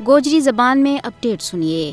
گوجری زبان میں اپڈیٹ سنیے۔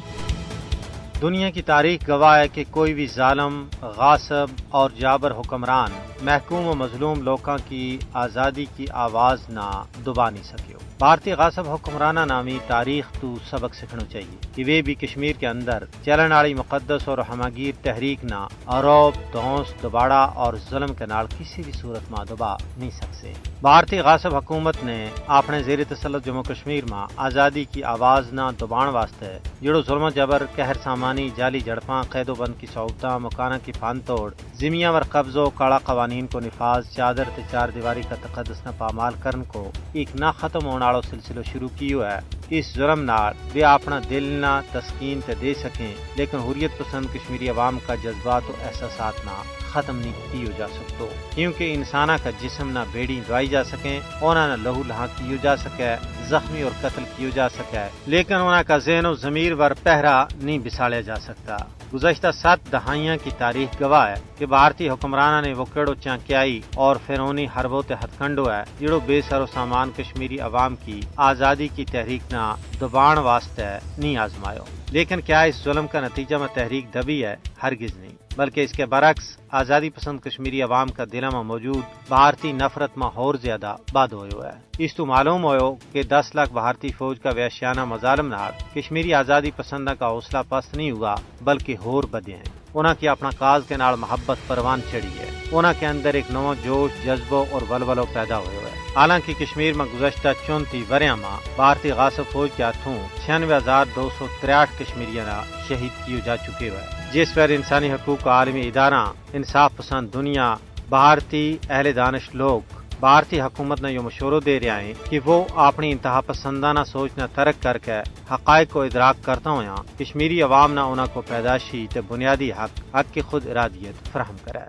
دنیا کی تاریخ گواہ ہے کہ کوئی بھی ظالم، غاصب اور جابر حکمران محکوم و مظلوم لوکاں کی آزادی کی آواز نہ دبا نہیں سکیو۔ بھارتی غاصب حکمرانہ نامی تاریخ تو سبق سکھنو چاہیے کہ وہ بھی کشمیر کے اندر چلن والی مقدس اور ہماگیر تحریک نہ عروب، دھونس، دباڑا اور ظلم کے نال کسی بھی صورت میں دبا نہیں سکتے۔ بھارتی غاصب حکومت نے اپنے زیر تسلط جموں کشمیر میں آزادی کی آواز نہ دبان واسطے جڑو ظلم و جبر، قہر سامانی، جعلی جھڑپاں، قید و بند کی صعوبتاں، مکانہ کی پھان توڑ، زمیاں ور قبضوں، کالا قوانین کو نفاذ، چادر تے چار دیواری کا تقدس نہ پامال کرن کو ایک نہ ختم ہونے والا سلسلہ شروع کیو ہے۔ اس ظلم نال وہ اپنا دل نہ تسکین تے دے سکیں، لیکن حریت پسند کشمیری عوام کا جذبات و احساسات نہ ختم نہیں کیو جا سکتو، کیونکہ انسانہ کا جسم نہ بیڑی دوائی جا سکیں، اونا نہ لہو لہاں کیو جا سکے، زخمی اور قتل کیو جا سکے، لیکن اونا کا ذہن و ضمیر ور پہرا نہیں بساڑیا جا سکتا۔ گزشتہ 7 دہائیاں کی تاریخ گواہ ہے کہ بھارتی حکمرانہ نے وہ کیڑو چانکیائی اور فرعونی حربوں تے ہتھ کنڈو ہے جڑو بے سر و سامان کشمیری عوام کی آزادی کی تحریک نہ دبان واسطے نہیں آزمایو، لیکن کیا اس ظلم کا نتیجہ میں تحریک دبی ہے؟ ہرگز نہیں، بلکہ اس کے برعکس آزادی پسند کشمیری عوام کا دل میں موجود بھارتی نفرت میں اور زیادہ باد ہوئے ہے۔ اس تو معلوم ہوئے کہ 10 لاکھ بھارتی فوج کا وحشیانہ مظالم نال کشمیری آزادی پسندہ کا حوصلہ پست نہیں ہوا، بلکہ ہور بدے ہیں۔ انہاں کی اپنا کاز کے نال محبت پروان چڑھی ہے، انہاں کے اندر ایک نو جوش، جذبہ اور ولولو پیدا ہوئے ہے۔ حالانکہ کشمیر میں گزشتہ 34 وریاں میں بھارتی غاصب فوج کے ہاتھوں 96,263 کشمیریاں شہید کیے جا چکے ہوئے، جس پر انسانی حقوق کا عالمی ادارہ، انصاف پسند دنیا، بھارتی اہل دانش لوگ بھارتی حکومت نے یہ مشورہ دے رہے ہیں کہ وہ اپنی انتہا پسندانہ سوچ نہ ترک کر کے حقائق کو ادراک کرتا ہوں کشمیری عوام نہ انہوں کو پیدائشی تے بنیادی حق کی خود ارادیت فراہم کرے۔